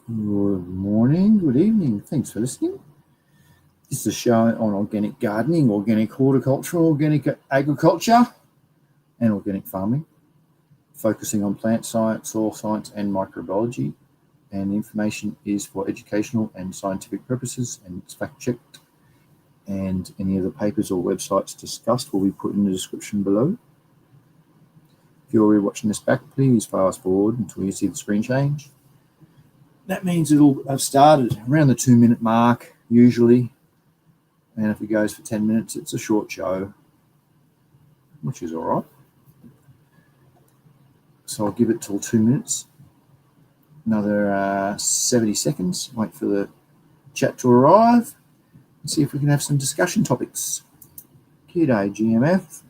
Good morning, good evening. Thanks for listening. This is a show on organic gardening, organic horticulture, organic agriculture, and organic farming, focusing on plant science, soil science, and microbiology. And the information is for educational and scientific purposes, and it's fact-checked. And any of the papers or websites discussed will be put in the description below. If you're watching this back, please fast forward until you see the screen change. That means it'll have started around the 2-minute mark, usually. And if it goes for 10 minutes, it's a short show, which is all right. So I'll give it till 2 minutes. Another 70 seconds. Wait for the chat to arrive and see if we can have some discussion topics. G'day, GMF.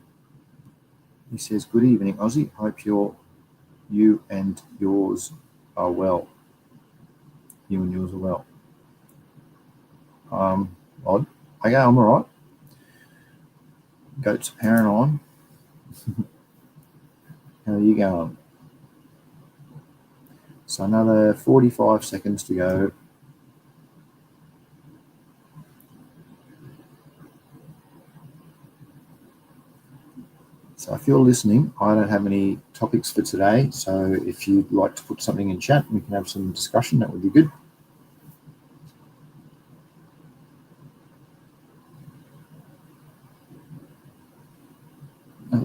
He says, good evening, Aussie. Hope you and yours are well. You and yours are well. Odd. Okay, I'm all right. Goats apparent on. How are you going? So another 45 seconds to go. So if you're listening, I don't have any topics for today. So if you'd like to put something in chat, we can have some discussion. That would be good.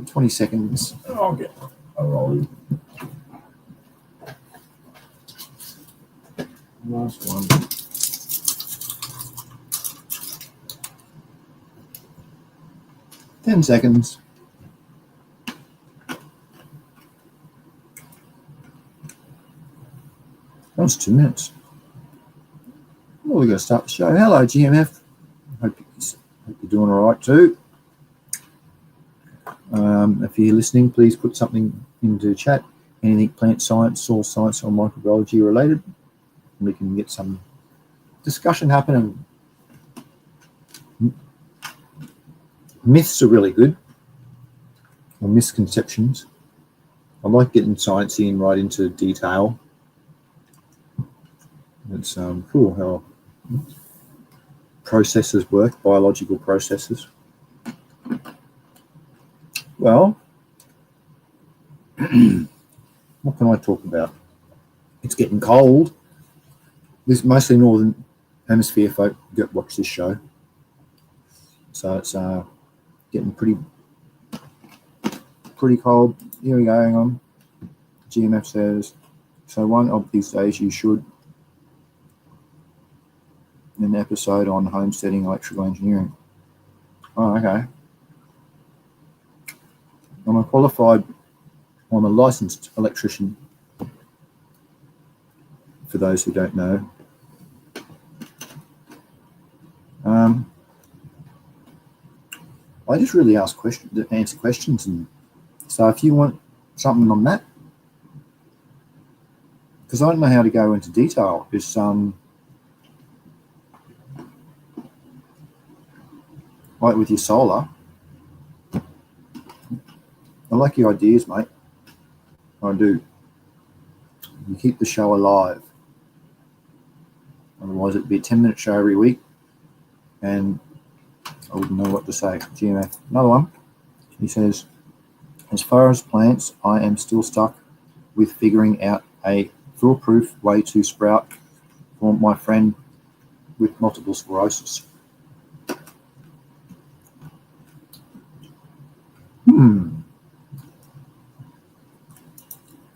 20 seconds. I'll get a roll. Last one. Ten seconds. That's 2 minutes. Well, we're going to start the show. Hello, GMF. Hope you're doing all right too. If you're listening, please put something into chat. Anything plant science, soil science, or microbiology related. And we can get some discussion happening. Myths are really good, or misconceptions. I like getting sciencey and right into detail. It's cool how processes work, biological processes. Well, what can I talk about? It's getting cold. This mostly northern hemisphere folk watch this show, so it's getting pretty cold. Here we go. Hang on. GMF says, so one of these days you should. An episode on homesteading electrical engineering. Oh, okay. I'm a licensed electrician, for those who don't know. I just really answer questions, and so if you want something on that, because I don't know how to go into detail, is like with your solar. I like your ideas, mate. I do. You keep the show alive. Otherwise, it'd be a 10-minute show every week, and I wouldn't know what to say. GMF. Another one. He says, as far as plants, I am still stuck with figuring out a foolproof way to sprout for my friend with multiple sclerosis.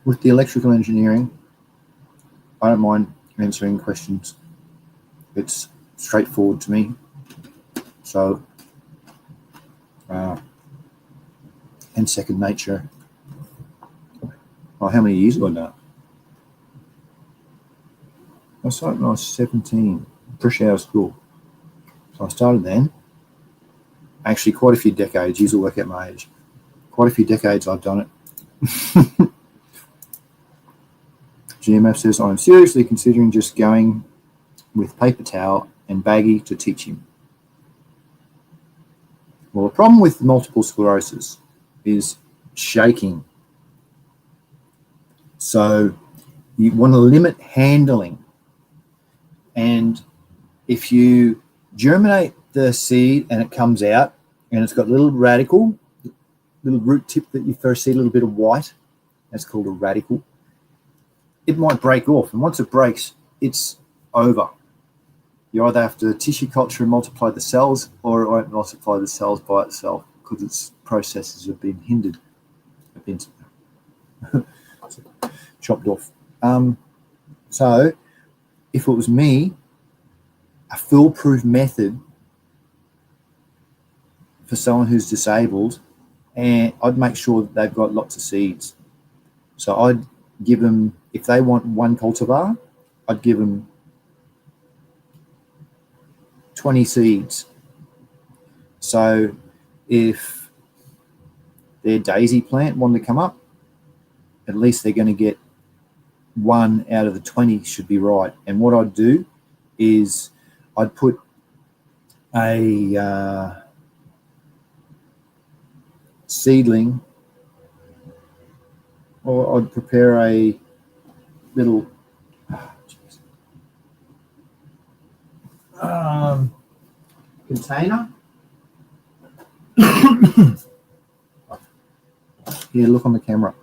With the electrical engineering, I don't mind answering questions. It's straightforward to me. So, and second nature. Oh, how many years ago now? I started when I was 17, fresh out of school. So I started then. Actually, quite a few decades. You will work out my age. Quite a few decades I've done it. GMF says, I'm seriously considering just going with paper towel and baggie to teach him. Well, the problem with multiple sclerosis is shaking. So you want to limit handling. And if you germinate the seed and it comes out and it's got a little radical, little root tip that you first see, a little bit of white, that's called a radical, it might break off. And once it breaks, it's over. You either have to tissue culture and multiply the cells, or it won't multiply the cells by itself because its processes have been hindered, have been chopped off. So if it was me, a foolproof method for someone who's disabled, and I'd make sure that they've got lots of seeds. So I'd give them, if they want 1 cultivar, I'd give them 20 seeds. So if their daisy plant wanted to come up, at least they're going to get 1 out of the 20 should be right. And what I'd do is I'd put a seedling, or I'd prepare a little container. Here, look on the camera.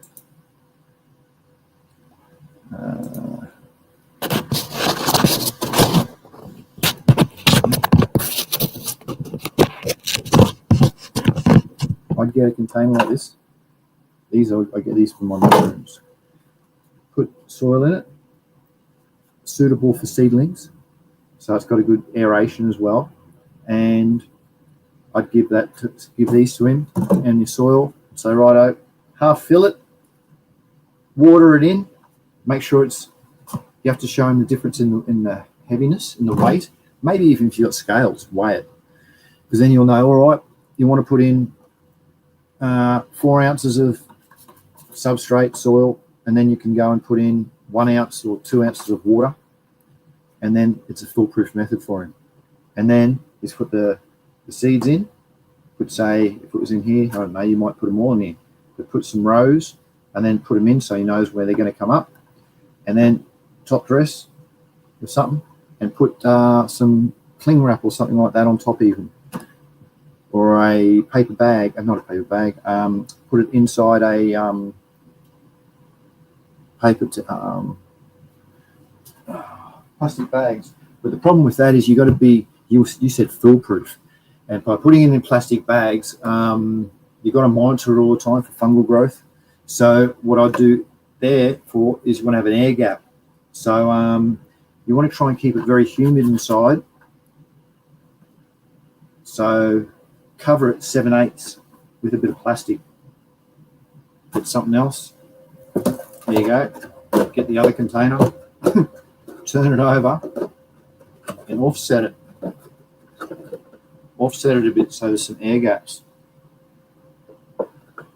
I'd get a container like this. I get these from my mushrooms. Put soil in it, suitable for seedlings, so it's got a good aeration as well. And I'd give these to him and your soil. So righto, half fill it, water it in, make sure you have to show him the difference in the heaviness, in the weight. Maybe even if you've got scales, weigh it, because then you'll know, all right, you want to put in 4 ounces of substrate soil, and then you can go and put in 1 ounce or 2 ounces of water, and then it's a foolproof method for him. And then just put the seeds in. Could say, if it was in here, I don't know, you might put them all in here, but put some rows and then put them in so he knows where they're going to come up. And then top dress or something, and put some cling wrap or something like that on top even, or a paper bag, not a paper bag, put it inside a plastic bags. But the problem with that is you got to be, you said foolproof, and by putting it in plastic bags, you've got to monitor it all the time for fungal growth. So what I do therefore is you want to have an air gap. So you want to try and keep it very humid inside. So cover it 7/8 with a bit of plastic. Put something else. There you go. Get the other container, turn it over, and offset it. Offset it a bit so there's some air gaps.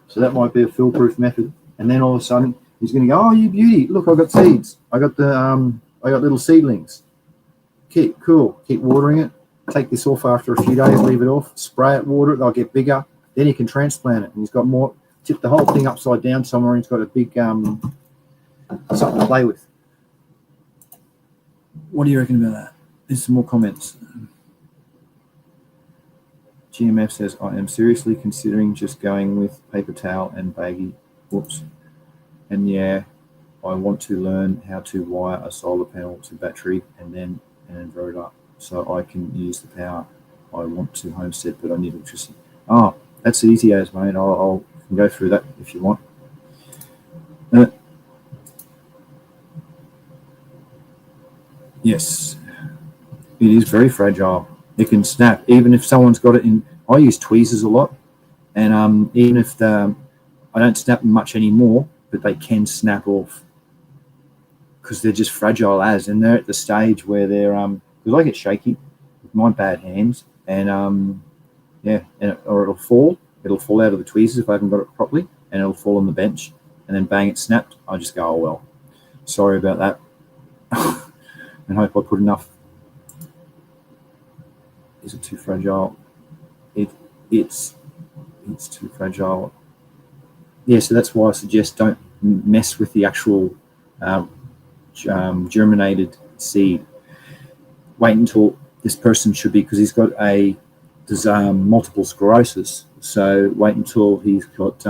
So that might be a foolproof method. And then all of a sudden he's going to go, oh, you beauty! Look, I got seeds. I got little seedlings. Keep cool. Keep watering it. Take this off after a few days. Leave it off. Spray it. Water it. They'll get bigger. Then you can transplant it. And he's got more. Tip the whole thing upside down somewhere. And he's got a big something to play with. What do you reckon about that? There's some more comments. GMF says, I am seriously considering just going with paper towel and baggy. Whoops. And yeah, I want to learn how to wire a solar panel to battery and then an inverter so I can use the power. I want to homestead, but I need electricity. Oh, that's easy as, mate. I'll go through that if you want. Yes, it is very fragile. It can snap, even if someone's got it in. I use tweezers a lot, and even if I don't snap them much anymore, but they can snap off because they're just fragile as, and they're at the stage where they're because I get shaky with my bad hands, and or it'll fall out of the tweezers if I haven't got it properly, and it'll fall on the bench, and then bang, it snapped. I just go, oh well, sorry about that, and hope I put enough. Is it too fragile? It's too fragile. Yeah, so that's why I suggest don't mess with the actual germinated seed. wait until this person should be, because he's got multiple sclerosis. So wait until he's got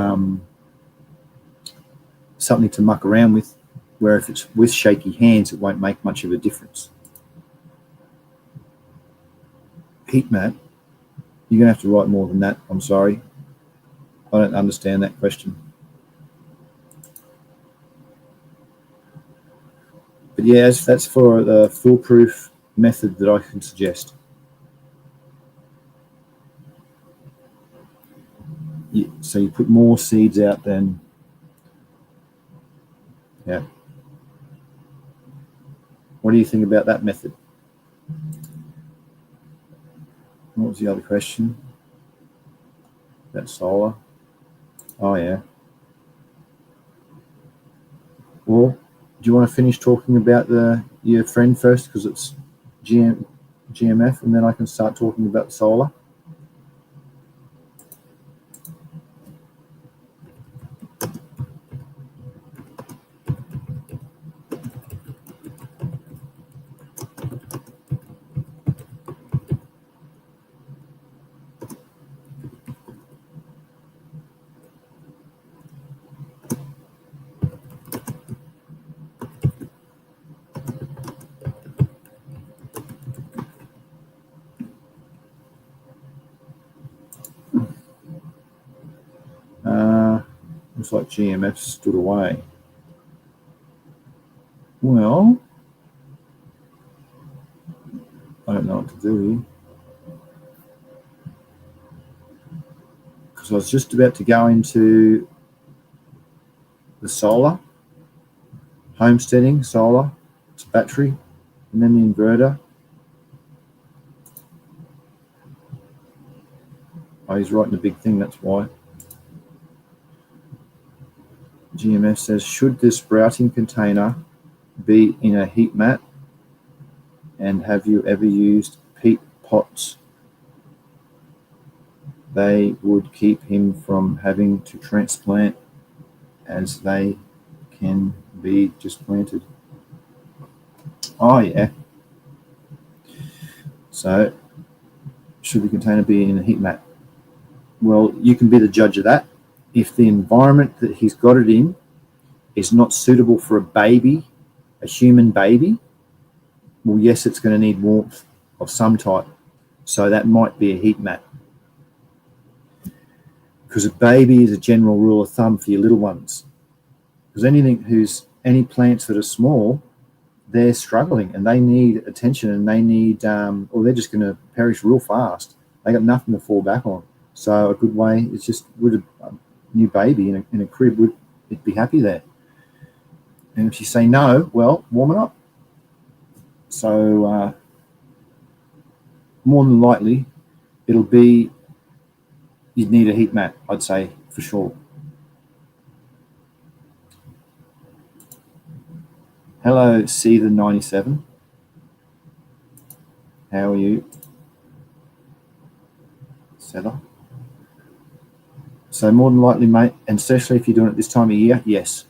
something to muck around with, where if it's with shaky hands, it won't make much of a difference. Heat mat, you're going to have to write more than that. I'm sorry. I don't understand that question. But yes, that's for the foolproof method that I can suggest. So you put more seeds out than, yeah. What do you think about that method? What was the other question? That solar. Oh yeah. Well, do you want to finish talking about your friend first, because it's GMF, and then I can start talking about solar? Looks like GMF stood away. Well, I don't know what to do here, because I was just about to go into the solar, homesteading, solar, it's battery, and then the inverter. Oh, he's writing a big thing, that's why. GMF says, should the sprouting container be in a heat mat? And have you ever used peat pots? They would keep him from having to transplant, as they can be just planted. Oh yeah. So should the container be in a heat mat? Well, you can be the judge of that. If the environment that he's got it in is not suitable for a baby, a human baby, well, yes, it's going to need warmth of some type. So that might be a heat mat. Because a baby is a general rule of thumb for your little ones. Because any plants that are small, they're struggling and they need attention, and they need, or they're just going to perish real fast. They got nothing to fall back on. So a good way is just, would a new baby in a crib, would it be happy there? And if you say no, well, warm it up. So more than likely, you'd need a heat mat, I'd say, for sure. Hello, C-the-97. How are you, Sether? So more than likely, mate, and especially if you're doing it this time of year, yes.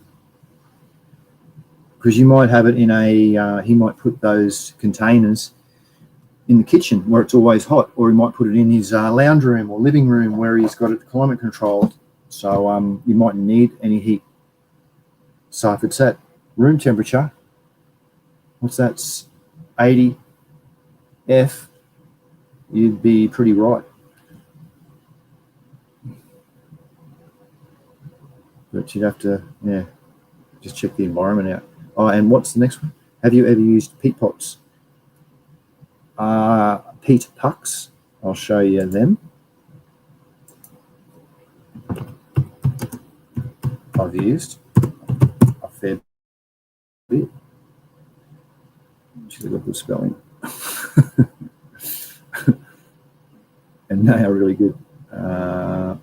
Because you might have it in he might put those containers in the kitchen where it's always hot, or he might put it in his lounge room or living room where he's got it climate controlled. So you mightn't need any heat. So if it's at room temperature, what's that, 80 F, you'd be pretty right. But you'd have to, yeah, just check the environment out. Oh, and what's the next one? Have you ever used peat pots? Peat pucks. I'll show you them. I've used a fair bit. She's got good spelling. And they are really good. I'll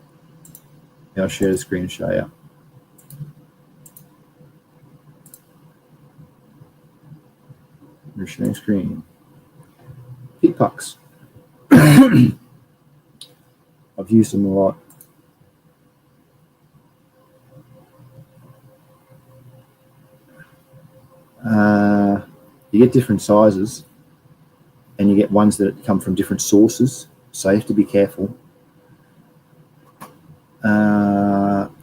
share the screen and show you. You're sharing screen. Peat pucks. I've used them a lot. You get different sizes. and you get ones that come from different sources, so you have to be careful.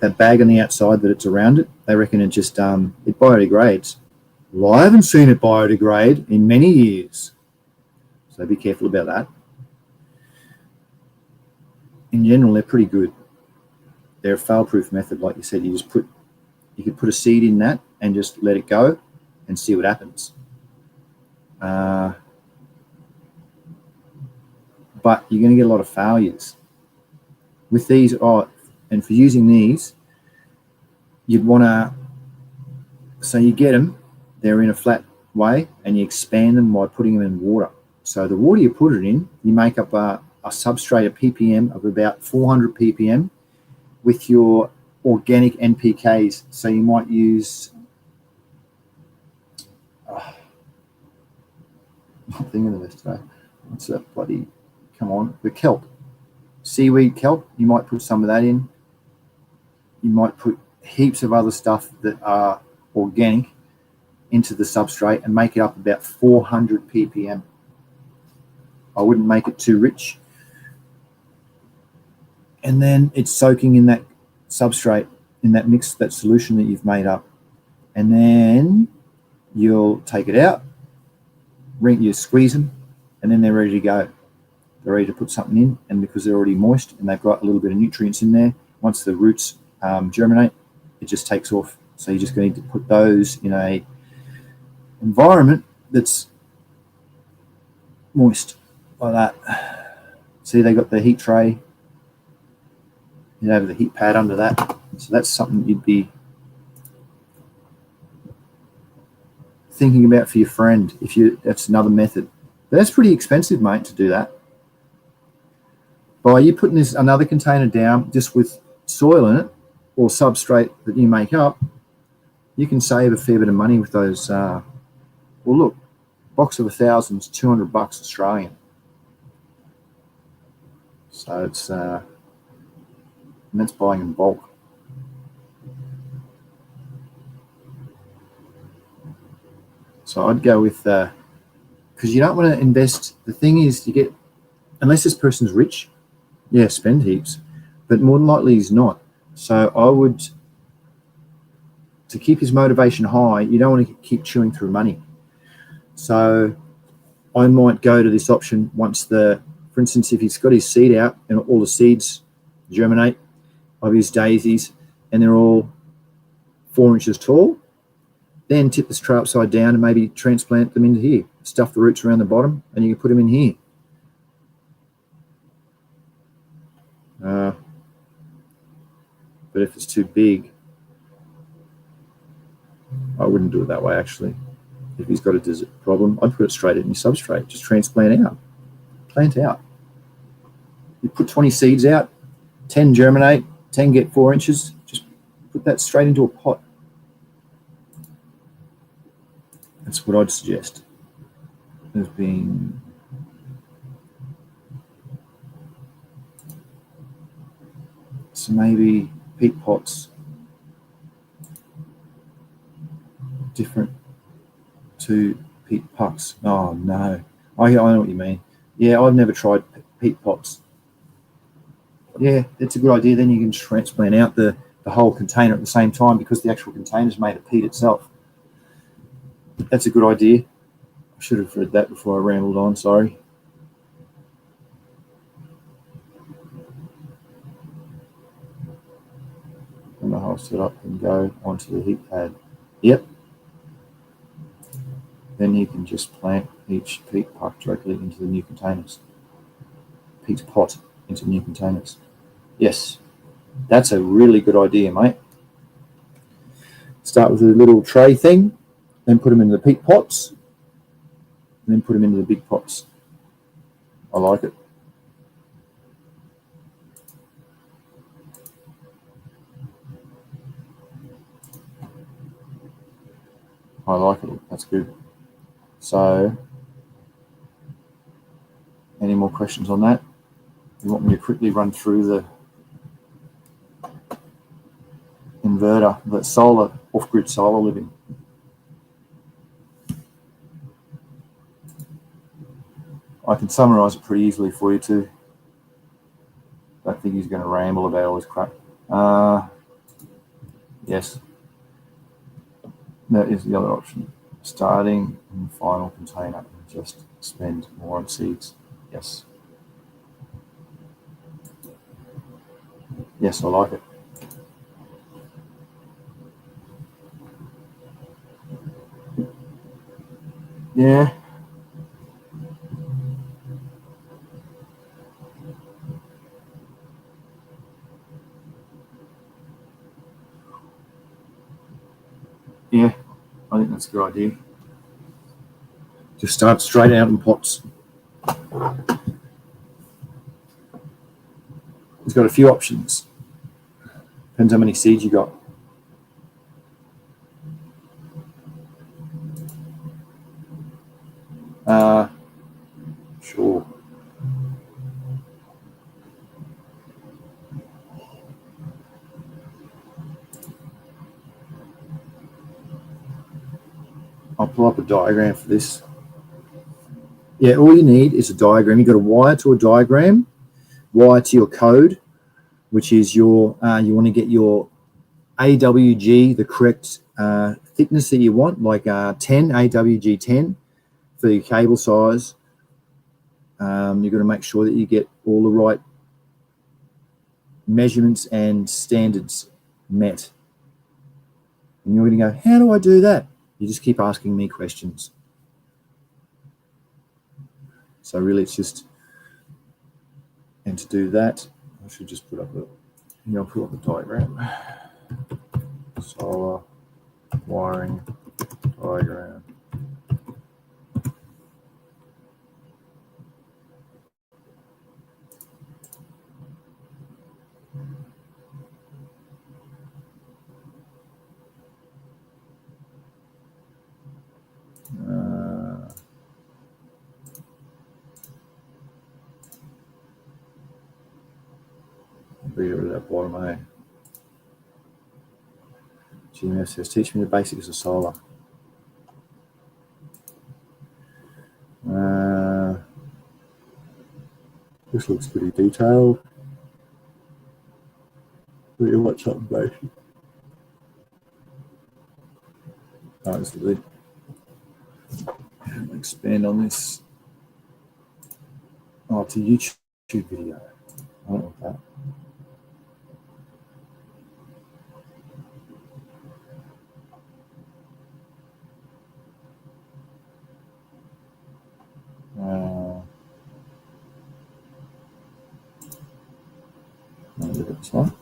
That bag on the outside that it's around it, they reckon it just it biodegrades. Well, I haven't seen it biodegrade in many years, so be careful about that. In general, they're pretty good. They're a fail-proof method, like you said. You could put a seed in that and just let it go and see what happens. But you're going to get a lot of failures with these. And for using these, you'd want to, so you get them, they're in a flat way, and you expand them by putting them in water. So the water you put it in, you make up a substrate, a ppm of about 400 ppm with your organic NPKs. So you might use, I'm thinking of this today. What's that bloody, come on, the kelp. Seaweed kelp, you might put some of that in. You might put heaps of other stuff that are organic into the substrate and make it up about 400 ppm. I wouldn't make it too rich. And then it's soaking in that substrate, in that mix, that solution that you've made up. And then you'll take it out, you squeeze them, and then they're ready to go. They're ready to put something in, and because they're already moist and they've got a little bit of nutrients in there, once the roots germinate, it just takes off. So you're just going to need to put those in a environment that's moist, like that. See, they got the heat tray, you have the heat pad under that. So that's something you'd be thinking about for your friend. That's another method. But that's pretty expensive, mate, to do that. By you putting another container down just with soil in it or substrate that you make up, you can save a fair bit of money with those. Well, look, box of 1,000 is $200 Australian. So it's and that's buying in bulk. So I'd go with because you don't want to invest. The thing is, you get, unless this person's rich, yeah, spend heaps, but more than likely he's not. So I would, to keep his motivation high, you don't want to keep chewing through money. So I might go to this option once for instance, if he's got his seed out and all the seeds germinate of his daisies and they're all 4 inches tall, then tip this tray upside down and maybe transplant them into here. Stuff the roots around the bottom and you can put them in here. But if it's too big, I wouldn't do it that way, actually. If he's got a desert problem, I'd put it straight in your substrate. Just transplant out. Plant out. You put 20 seeds out, 10 germinate, 10 get 4 inches. Just put that straight into a pot. That's what I'd suggest. There's been so maybe peat pots different to peat pucks. Oh no, I know what you mean. Yeah, I've never tried peat pots. Yeah, that's a good idea. Then you can transplant out the whole container at the same time because the actual container is made of peat itself. That's a good idea. I should have read that before I rambled on, sorry. And the whole set up and go onto the heat pad. Yep. Then you can just plant each peat puck directly into the new containers. Peat pot into new containers. Yes, that's a really good idea, mate. Start with a little tray thing, then put them into the peat pots, and then put them into the big pots. I like it. I like it. That's good. So, any more questions on that? You want me to quickly run through the inverter, the solar, off-grid solar living? I can summarise it pretty easily for you too. Don't think he's going to ramble about all this crap. Yes, that is the other option. Starting in the final container and just spend more on seeds. Yes. Yes, I like it. Yeah. Yeah, I think that's a good idea. Just start straight out in pots. It's got a few options. Depends how many seeds you got. Sure. I'll pull up a diagram for this. Yeah, all you need is a diagram. You've got to wire to a diagram, wire to your code, which is your, you want to get your AWG, the correct thickness that you want, like 10, AWG 10 for your cable size. You've got to make sure that you get all the right measurements and standards met. And you're going to go, how do I do that? You just keep asking me questions. So really it's just, and to do that, I should just put up I'll put up the diagram. Solar wiring diagram. Read it at that bottom, eh? GMS says, teach me the basics of solar. This looks pretty detailed. Pretty much something basic. This is it. Expand on this. Oh, it's a YouTube video. I don't want that. Look at this one.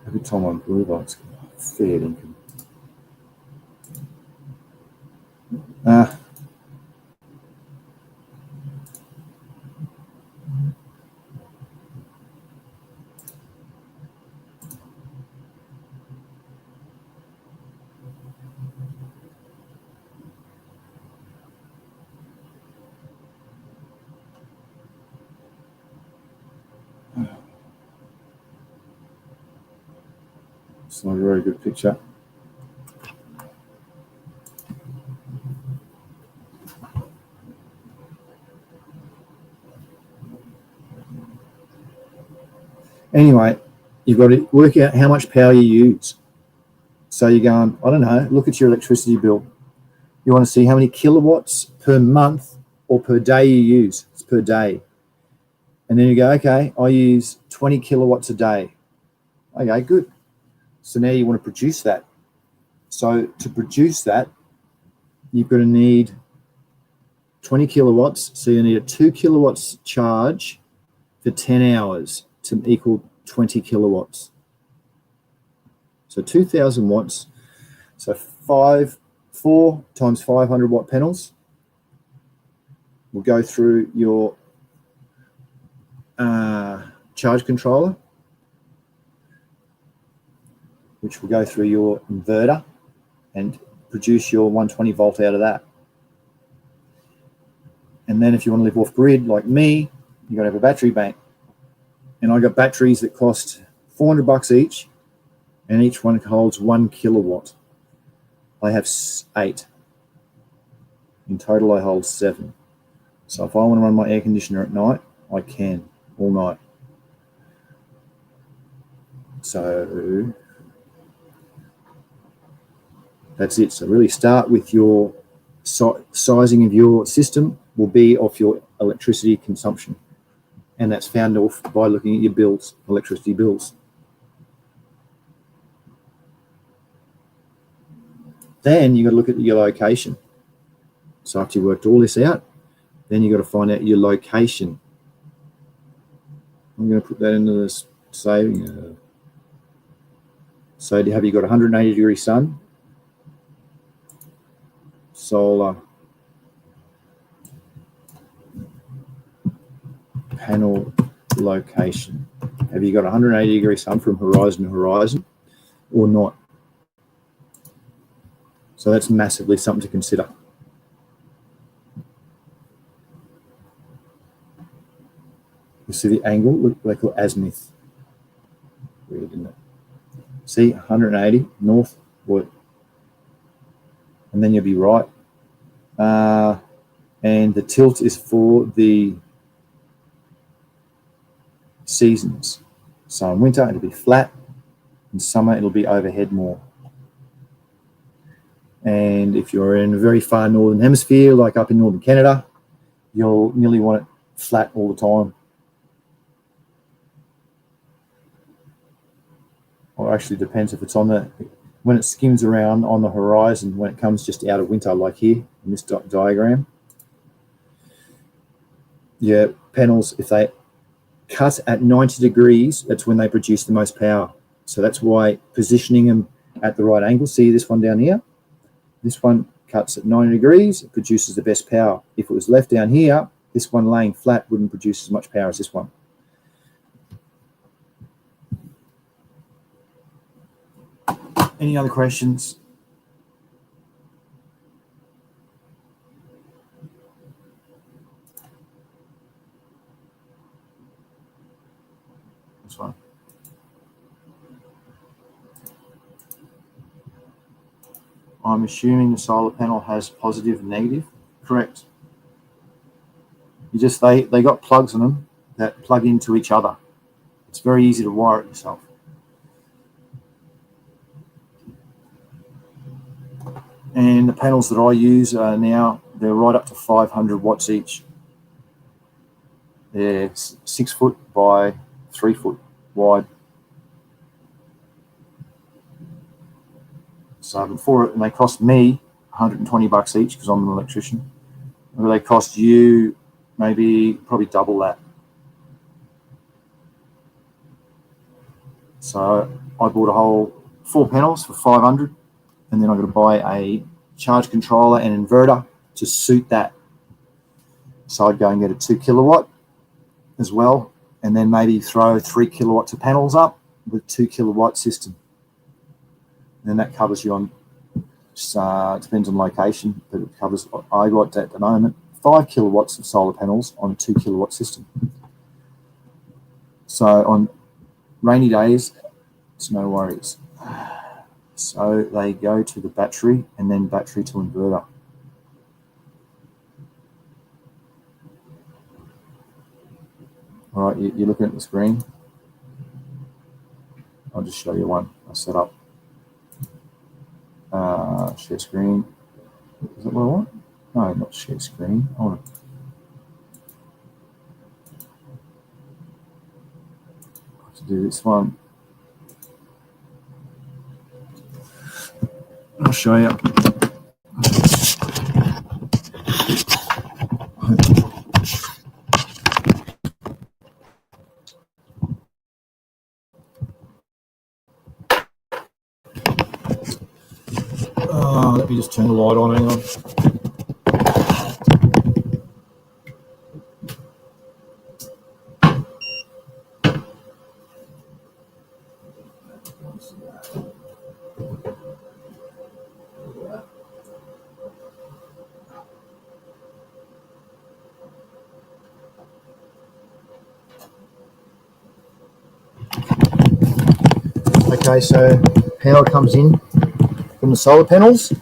Every time I'm blue box, fair income. It's not a very good picture. Anyway, you've got to work out how much power you use. So you're going, I don't know, look at your electricity bill. You want to see how many kilowatts per month or per day you use. It's per day. And then you go, okay, I use 20 kilowatts a day. Okay, good. So now you want to produce that. So to produce that, you've got to need 20 kilowatts. So you need a 2 kilowatts charge for 10 hours to equal 20 kilowatts. So 2,000 watts. So 4 times 500 watt panels will go through your charge controller, which will go through your inverter and produce your 120 volt out of that. And then if you want to live off grid like me, you got to have a battery bank. And I got batteries that cost $400 each, and each one holds 1 kilowatt. I have 8. In total, I hold 7. So if I want to run my air conditioner at night, I can all night. So that's it. So really start with your sizing of your system will be off your electricity consumption. And that's found off by looking at your bills, electricity bills. Then you've got to look at your location. So after you worked all this out, then you've got to find out your location. I'm going to put that into this saving. So have you got 180 degree sun, solar panel location? Have you got 180 degree sun from horizon to horizon or not? So that's massively something to consider. You see the angle? Look, they call azimuth. Weird, isn't it? See, 180 north, what? And then you'll be right. And the tilt is for the seasons. So in winter, it'll be flat. In summer, it'll be overhead more. And if you're in a very far northern hemisphere, like up in northern Canada, you'll nearly want it flat all the time. Or actually depends if it's on the, when it skims around on the horizon, when it comes just out of winter, like here in this diagram. Yeah, panels, if they cut at 90 degrees, that's when they produce the most power. So that's why positioning them at the right angle, see this one down here? This one cuts at 90 degrees, it produces the best power. If it was left down here, this one laying flat wouldn't produce as much power as this one. Any other questions? This one. I'm assuming the solar panel has positive and negative. Correct. You just they got plugs on them that plug into each other. It's very easy to wire it yourself. And the panels that I use now, they're right up to 500 watts each. They're 6 foot by 3 foot wide. So before it, and they cost me $120 each because I'm an electrician. Or they cost you probably double that. So I bought a whole 4 panels for 500, and then I'm going to buy a charge controller and inverter to suit that. So I'd go and get a 2 kilowatt as well, and then maybe throw 3 kilowatts of panels up with 2 kilowatt system. And then that covers you on, depends on location, but it covers, I got at the moment 5 kilowatts of solar panels on a 2 kilowatt system. So on rainy days, it's no worries. So they go to the battery and then battery to inverter. All right, you're looking at the screen. I'll just show you one I set up. Share screen. Is that what I want? No, not share screen. I want to do this one. I'll show you. Let me just turn the light on, hang on. Okay, so power comes in from the solar panels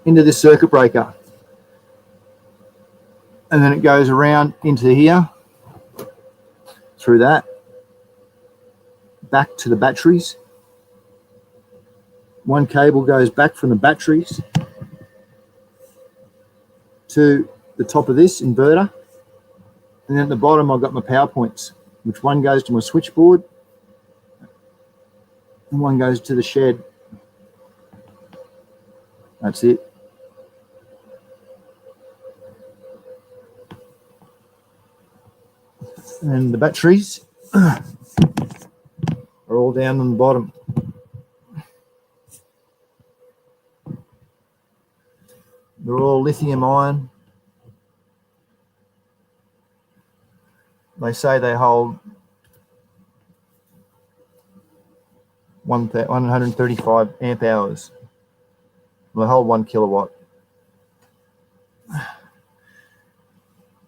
into this circuit breaker, and then it goes around into here through that back to the batteries. One cable goes back from the batteries to the top of this inverter, and then at the bottom I've got my power points, which one goes to my switchboard and one goes to the shed. That's it. And the batteries are all down on the bottom. They're all lithium ion. They say they hold 135 amp hours. They hold 1 kilowatt.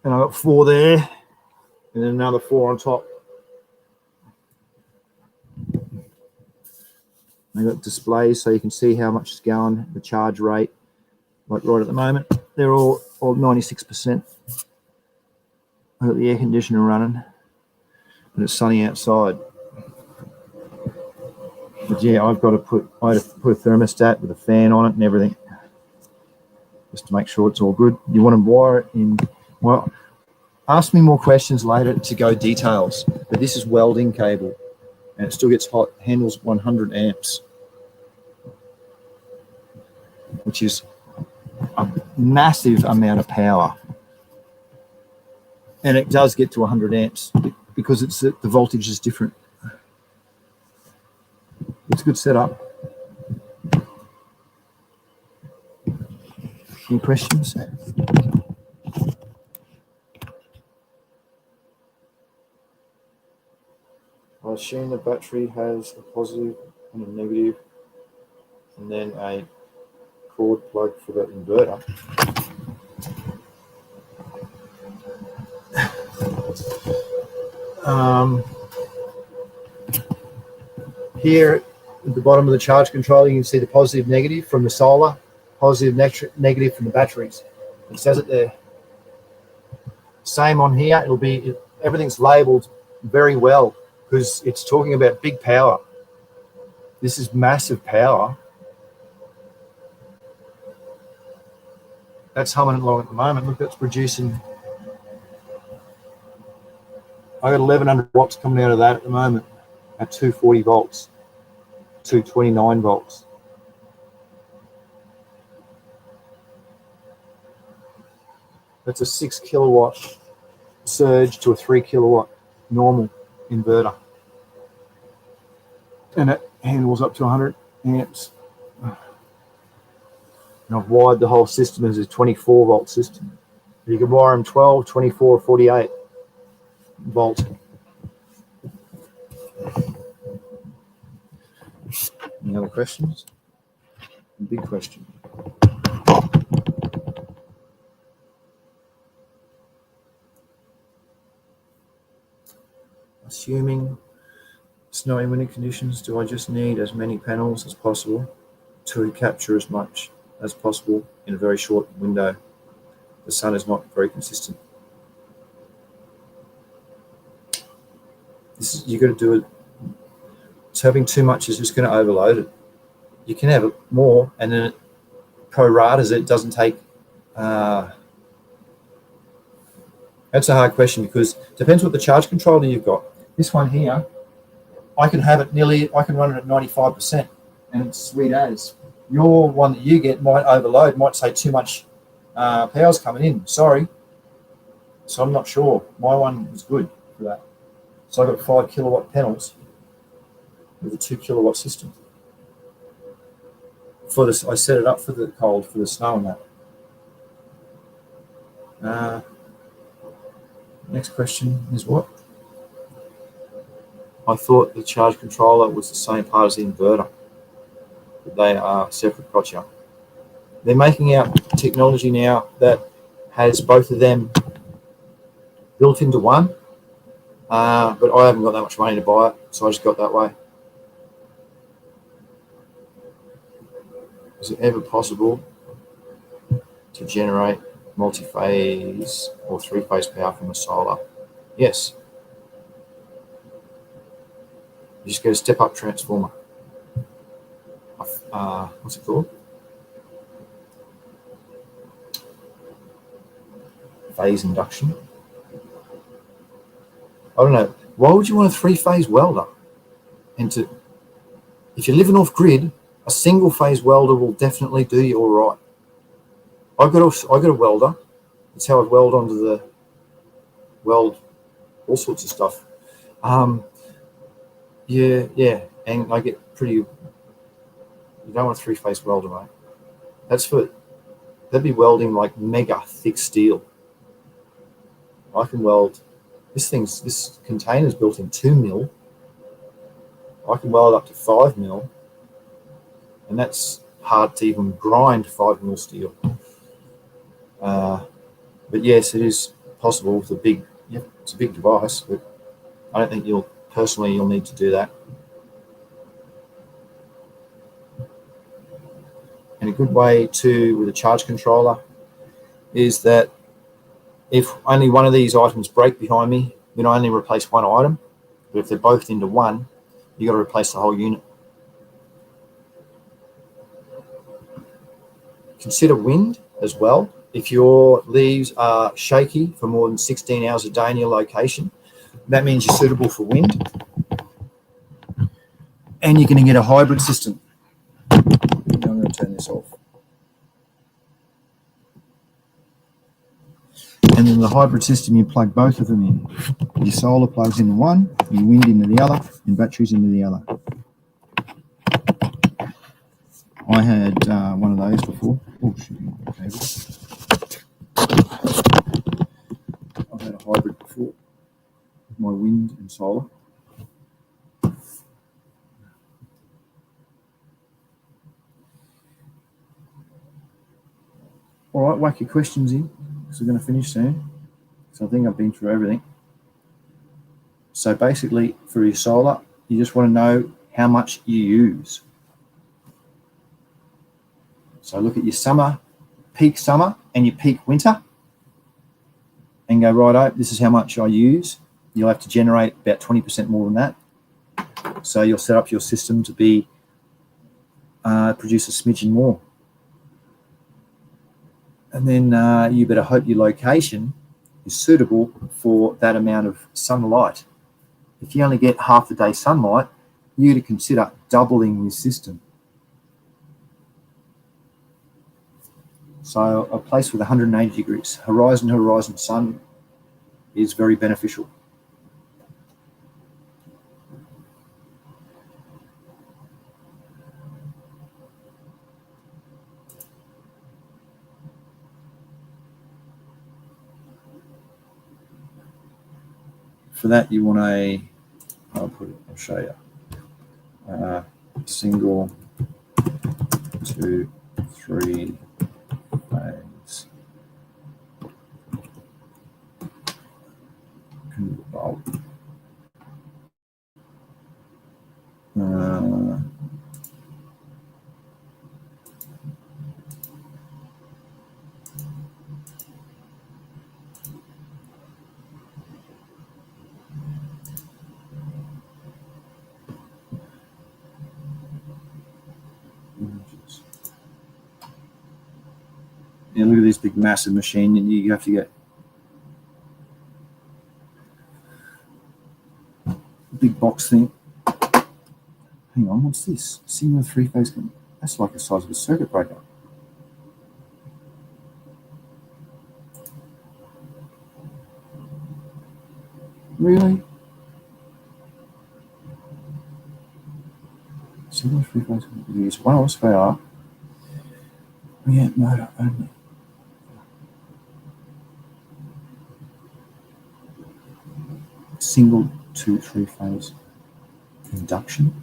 And I've got 4 there, and then another 4 on top. They've got displays so you can see how much is going, the charge rate. Like right at the moment, they're all 96%. I've got the air conditioner running, and it's sunny outside. But yeah, I had to put a thermostat with a fan on it and everything, just to make sure it's all good. You want to wire it in. Well, ask me more questions later to go details. But this is welding cable, and it still gets hot. Handles 100 amps, which is a massive amount of power, and it does get to 100 amps because the voltage is different. It's a good setup. Any questions? I assume the battery has a positive and a negative, and then a cord plug for the inverter. Here at the bottom of the charge controller, you can see the positive, negative from the solar, positive, negative from the batteries. It says it there. Same on here. Everything's labeled very well because it's talking about big power. This is massive power. That's humming along at the moment. Look, that's producing. I got 1100 watts coming out of that at the moment at 240 volts, 229 volts. That's a 6 kilowatt surge to a 3 kilowatt normal inverter. And it handles up to 100 amps. And I've wired the whole system as a 24 volt system. You can wire them 12, 24, 48 volt. Any other questions? Big question. Assuming snowy winter conditions, do I just need as many panels as possible to capture as much as possible in a very short window? The sun is not very consistent. You've got to do it. So having too much is just going to overload it. You can have it more, and then it pro-ratas it. Doesn't take. That's a hard question because it depends what the charge controller you've got. This one here, I can have it I can run it at 95%, and it's sweet as. Your one that you get might overload, might say too much power's coming in. Sorry. So I'm not sure. My one was good for that. So I got 5 kilowatt panels with a 2 kilowatt system. For this, I set it up for the cold, for the snow and that. Next question is what? I thought the charge controller was the same part as the inverter. But they are separate. Gotcha. They're making out technology now that has both of them built into one. But I haven't got that much money to buy it, so I just got that way. Is it ever possible to generate multi-phase or three-phase power from a solar? Yes. You just get a step-up transformer. What's it called? Phase induction. I don't know. Why would you want a three-phase welder? If you live in off-grid, a single-phase welder will definitely do you all right. I got a welder. That's how I weld all sorts of stuff. Yeah, and I get pretty. You don't want a three-phase welder, mate. That'd be welding like mega thick steel. I can weld. This container's built in 2 mil. I can weld up to 5 mil, and that's hard to even grind 5 mil steel. But yes, it is possible with it's a big device, but I don't think you'll need to do that. And a good way with a charge controller is that if only one of these items break behind me, then I only replace one item. But if they're both into one, you got to replace the whole unit. Consider wind as well. If your leaves are shaky for more than 16 hours a day in your location, that means you're suitable for wind. And you're going to get a hybrid system. I'm going to turn this off. And in the hybrid system, you plug both of them in. Your solar plugs into one, your wind into the other, and batteries into the other. I had one of those before. Oh, shit. I've had a hybrid before with my wind and solar. All right, whack your questions in, because we're going to finish soon. So I think I've been through everything. So basically, for your solar, you just want to know how much you use. So look at your peak summer and your peak winter, and go, righto, this is how much I use. You'll have to generate about 20% more than that. So you'll set up your system to be produce a smidgen more. And then you better hope your location is suitable for that amount of sunlight. If you only get half the day sunlight, you to consider doubling your system. So a place with 180 degrees horizon to horizon sun is very beneficial. For that, you want I'll show you. Single, 2, 3 phase bulb. Yeah, look at this big massive machine, and you have to get a big box thing. Hang on, what's this? Single 3-phase. That's like the size of a circuit breaker. Really? Single 3-phase. Use 1 horsepower. Yeah, motor only. Single 2-3 phase induction.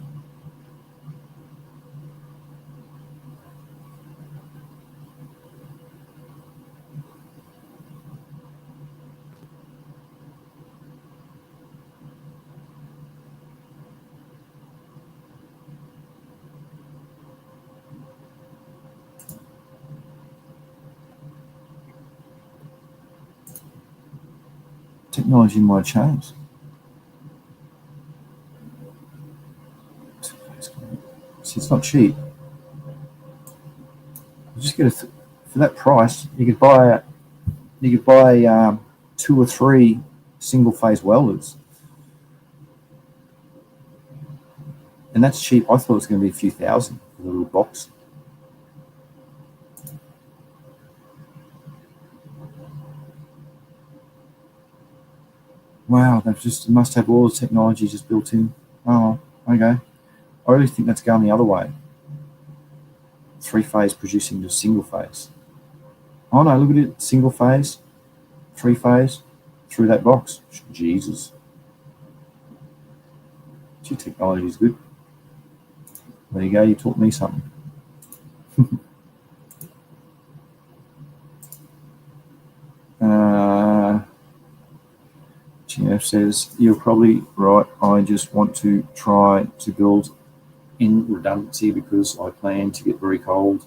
Technology might change. See, it's not cheap. You just get for that price. You could buy 2 or 3 single-phase welders, and that's cheap. I thought it was going to be a few thousand for the little box. Wow, they just must have all the technology just built in. Oh, okay. I really think that's going the other way. 3-phase producing to single-phase. Oh no, look at it. Single-phase, 3-phase, through that box. Jesus. Gee, technology is good. There you go, you taught me something. GF says, you're probably right. I just want to try to build in redundancy because I plan to get very cold.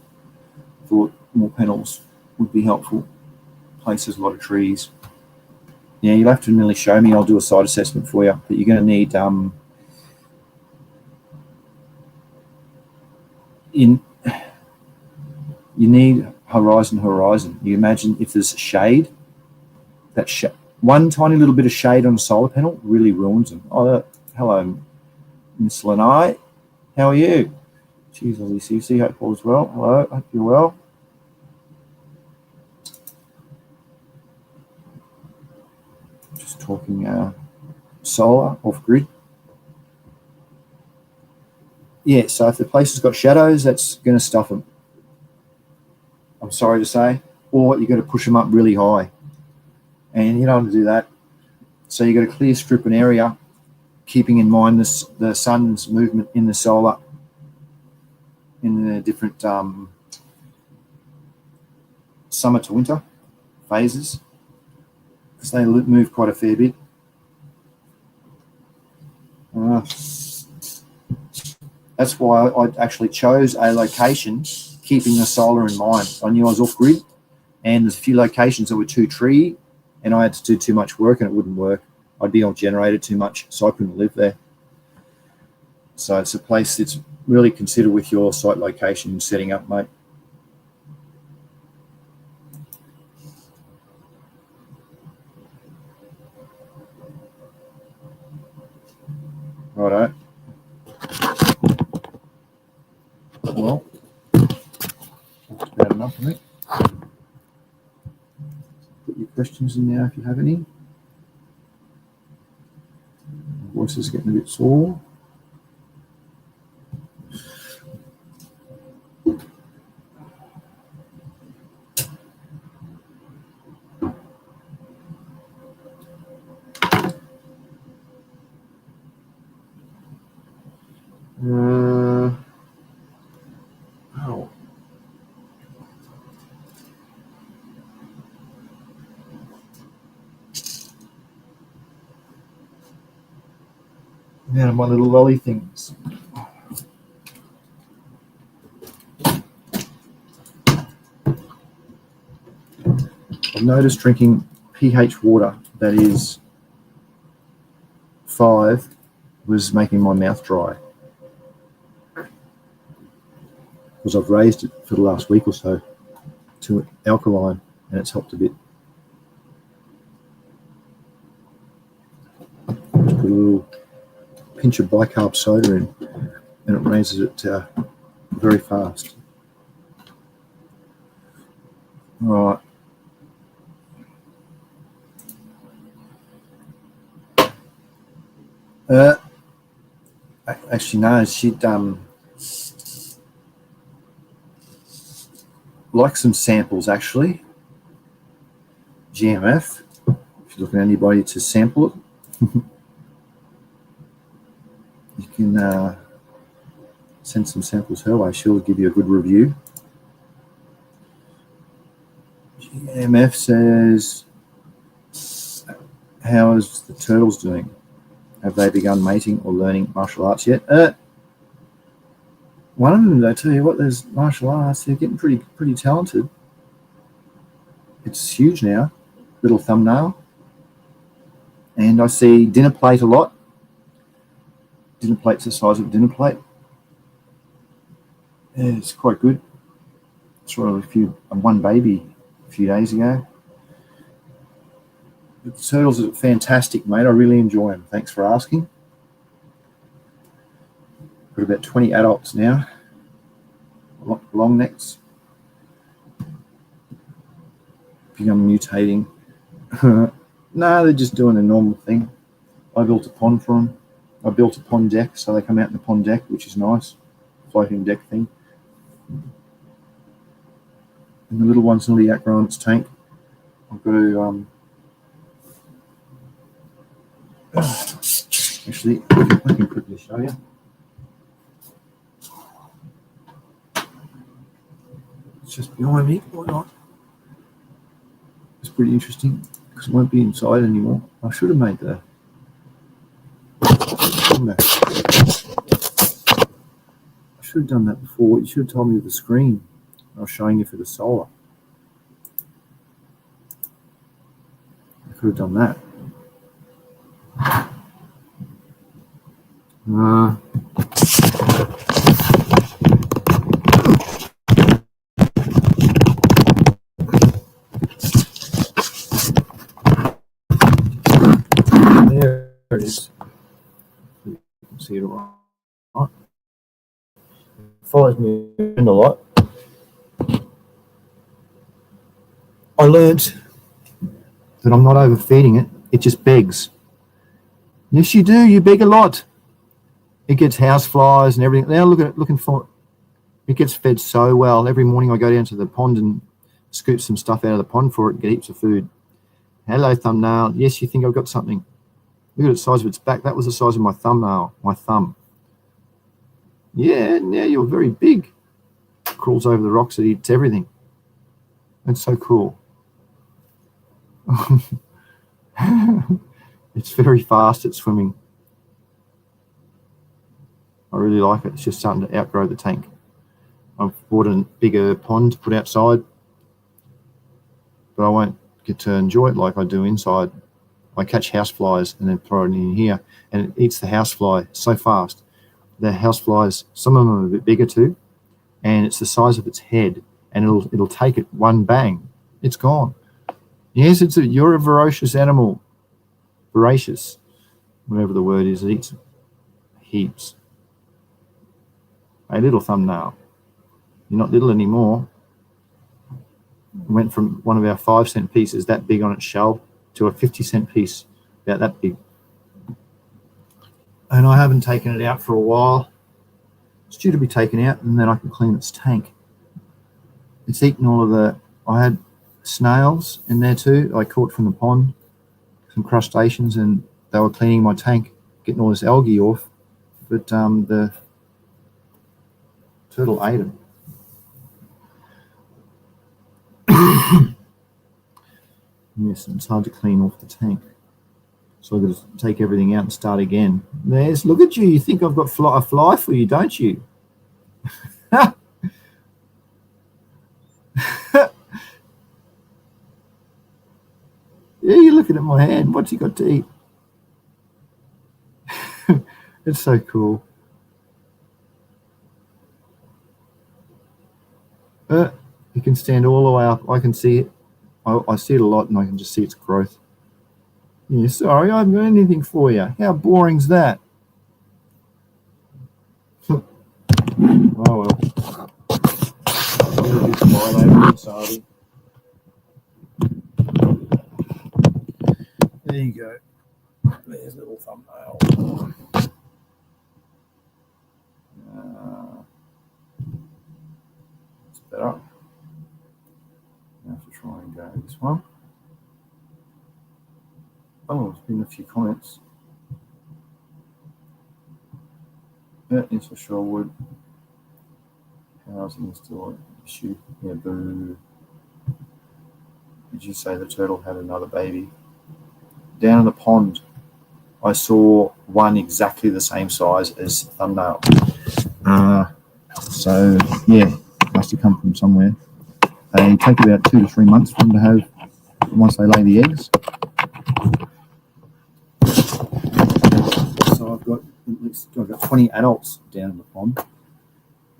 Thought more panels would be helpful. Places a lot of trees. Yeah, you'll have to really show me. I'll do a site assessment for you, but you're going to need you need horizon. You imagine if there's shade, that one tiny little bit of shade on a solar panel really ruins them. Oh, hello, Miss Lanai. How are you? Cheers, Aussie CC. Hope all is well. Hello, hope you're well. Just talking solar off grid. Yeah, so if the place has got shadows, that's going to stuff them. I'm sorry to say. Or you've got to push them up really high. And you don't want to do that. So you've got to clear strip an area, keeping in mind the sun's movement in the solar, in the different summer to winter phases, because they move quite a fair bit. That's why I actually chose a location keeping the solar in mind. I knew I was off grid, and there's a few locations that were too treey, and I had to do too much work, and it wouldn't work. I'd be on generator too much, so I couldn't live there. So it's a place that's really consider with your site location setting up, mate. Righto. Well, that's about enough, I think. Put your questions in there if you have any. My voice is getting a bit sore. Oh. Now my little lolly things. I've noticed drinking pH water that is 5 was making my mouth dry, because I've raised it for the last week or so to alkaline, and it's helped a bit. Just put a little pinch of bicarb soda in, and it raises it very fast. All right. Actually, no, she'd like some samples, actually. GMF, if you're looking at anybody to sample it, you can send some samples her way. She'll give you a good review. GMF says, how is the turtles doing? Have they begun mating or learning martial arts yet? One of them, I tell you what, there's martial arts. They're getting pretty talented. It's huge now. Little thumbnail. And I see dinner plate a lot. Dinner plate's the size of a dinner plate. Yeah, it's quite good. Saw one baby a few days ago. The turtles are fantastic, mate. I really enjoy them. Thanks for asking. Got about 20 adults now. Long necks. Think I'm mutating. No, they're just doing a normal thing. I built a pond for them. I built a pond deck, so they come out in the pond deck, which is nice. Floating deck thing. And the little one's nearly outgrown its tank. I've got to actually, I can quickly show you. It's just behind me. Why not? It's pretty interesting because it won't be inside anymore. I should have made the. I should have done that before. You should have told me with the screen. I was showing you for the solar. I could have done that. There it is. You can see it all right. It follows me around a lot. I learnt that I'm not overfeeding it. It just begs. Yes, you do. You beg a lot. It gets house flies and everything. Now look at it, looking for it. It gets fed so well. Every morning I go down to the pond and scoop some stuff out of the pond for it and get heaps of food. Hello, thumbnail. Yes, you think I've got something. Look at the size of its back. That was the size of my thumbnail, my thumb. Yeah, now you're very big. It crawls over the rocks. It eats everything. It's so cool. It's very fast at swimming. I really like it. It's just starting to outgrow the tank. I've bought a bigger pond to put outside, but I won't get to enjoy it like I do inside. I catch houseflies and then throw it in here, and it eats the housefly so fast. The houseflies, some of them are a bit bigger too, and it's the size of its head, and it'll take it one bang. It's gone. Yes, you're a voracious animal. Voracious, whatever the word is. It eats heaps. A little thumbnail. You're not little anymore. It went from one of our 5-cent pieces that big on its shell to a 50-cent piece about that big. And I haven't taken it out for a while. It's due to be taken out, and then I can clean its tank. It's eaten all of the. I had snails in there too. I caught from the pond, some crustaceans, and they were cleaning my tank, getting all this algae off. But the turtle ate them. Yes, and it's hard to clean off the tank. So I've got to take everything out and start again. Look at you. You think I've got a fly for you, don't you? Yeah, you're looking at my hand. What's he got to eat? It's so cool. You can stand all the way up. I can see it. I see it a lot, and I can just see its growth. Yeah, sorry, I haven't got anything for you. How boring's that? Oh well. There you go. There's a little thumbnail. It's better. I have to try and go this one. Oh, there's been a few comments. Yeah, yes, I sure would. Housing is still an issue. Yeah, boo. Did you say the turtle had another baby? Down in the pond, I saw one exactly the same size as thumbnail. So, yeah, must have come from somewhere. They take about 2 to 3 months for them to have, once they lay the eggs. 20 adults down in the pond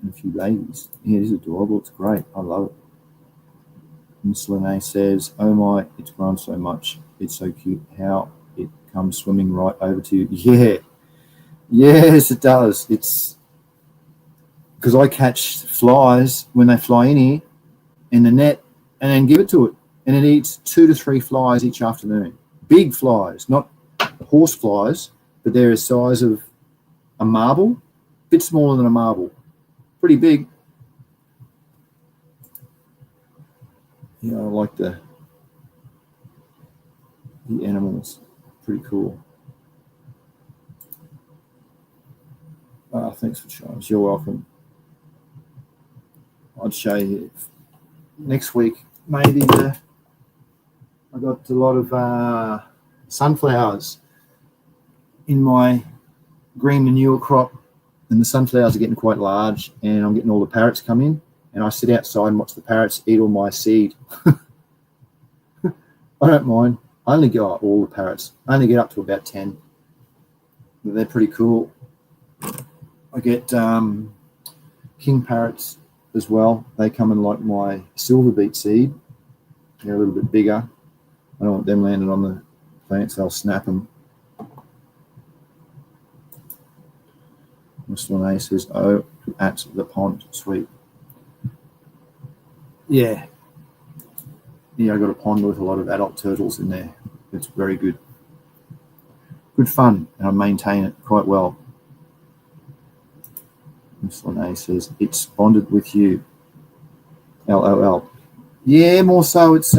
and a few babies. Yeah, it is adorable. It's great. I love it. Miss Lene says, "Oh my, it's grown so much. It's so cute how it comes swimming right over to you." Yeah, yes, it does. It's because I catch flies when they fly in here in the net and then give it to it. And it eats 2 to 3 flies each afternoon. Big flies, not horse flies, but they're the size of a marble, a bit smaller than a marble. Pretty big. Yeah, I like the animals. Pretty cool. Thanks for showing us. You're welcome. I'd show you next week. Maybe I got a lot of sunflowers in my green manure crop, and the sunflowers are getting quite large, and I'm getting all the parrots come in, and I sit outside and watch the parrots eat all my seed. I don't mind. I only get all the parrots. I only get up to about 10. But they're pretty cool. I get king parrots as well. They come and like my silver beet seed. They're a little bit bigger. I don't want them landing on the plants. They'll snap them. Mr. Lene says, "Oh, at the pond, sweet." Yeah. Yeah, I got a pond with a lot of adult turtles in there. It's very good. Good fun, and I maintain it quite well. Mr. Lene says, "It's bonded with you." LOL. Yeah, more so it's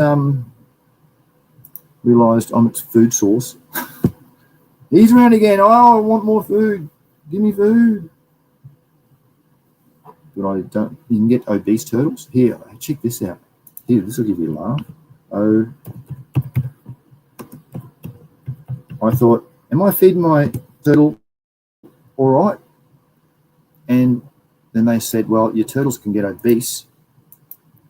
realised I'm its food source. He's around again. "Oh, I want more food. Give me food." But I don't. You can get obese turtles. Here, check this out. Here, this will give you a laugh. Oh, I thought, am I feeding my turtle all right? And then they said, well, your turtles can get obese.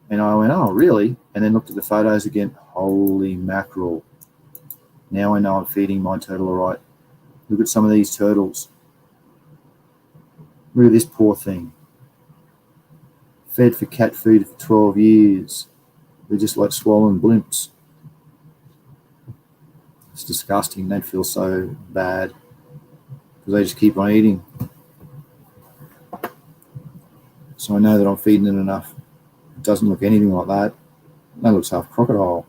And I went, oh, really? And then looked at the photos again. Holy mackerel. Now I know I'm feeding my turtle all right. Look at some of these turtles. Look at this poor thing. Fed for cat food for 12 years. They're just like swollen blimps. It's disgusting. They'd feel so bad because they just keep on eating. So I know that I'm feeding it enough. It doesn't look anything like that. That looks half crocodile.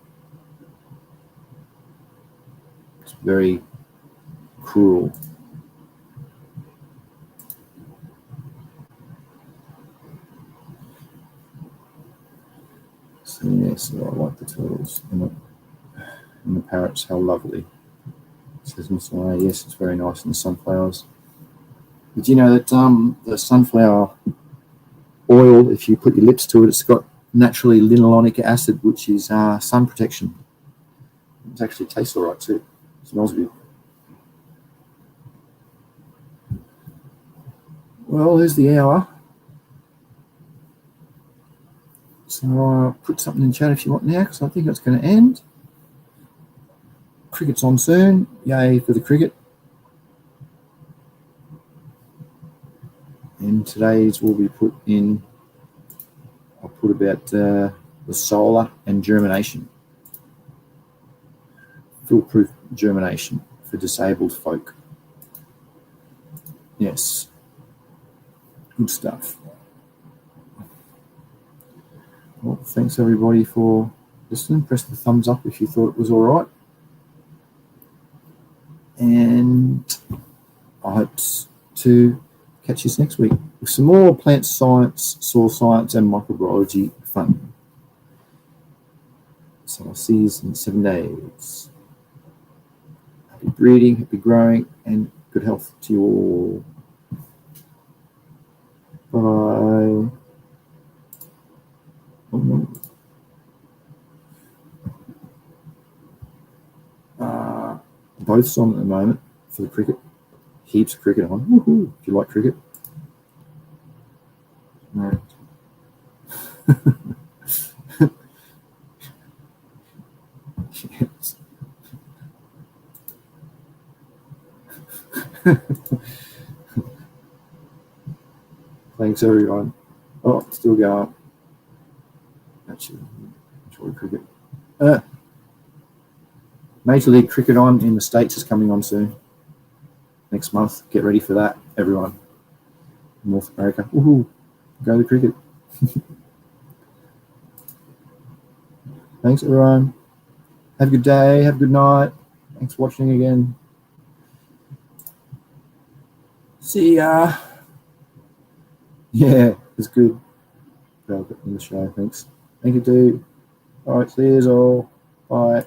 It's very cruel. So yes, I like the turtles and the parrots. How lovely. Says Mr. Lane, yes, it's very nice, and the sunflowers. But you know that the sunflower oil, if you put your lips to it, it's got naturally linolenic acid, which is sun protection. It actually tastes all right too. It smells good. Well, there's the hour. So I'll put something in chat if you want now, because I think it's going to end. Cricket's on soon. Yay for the cricket. And today's will be put in, I'll put about the solar and germination. Foolproof germination for disabled folk. Yes. Good stuff. Well, thanks everybody for listening. Press the thumbs up if you thought it was all right. And I hope to catch you next week with some more plant science, soil science, and microbiology fun. So I'll see you in 7 days. Happy breeding, happy growing, and good health to you all. Bye. Oh, no. Both's on at the moment for the cricket. Heaps of cricket on. Woohoo! If you like cricket. No. Yes. Thanks, everyone. Oh, still going. Actually, enjoy cricket. Major League Cricket on in the States is coming on soon. Next month. Get ready for that, everyone. North America. Woohoo! Go to cricket. Thanks, everyone. Have a good day. Have a good night. Thanks for watching again. See ya. Yeah, it's good. In the show. Thanks. Thank you, dude. All right, see you all. Bye.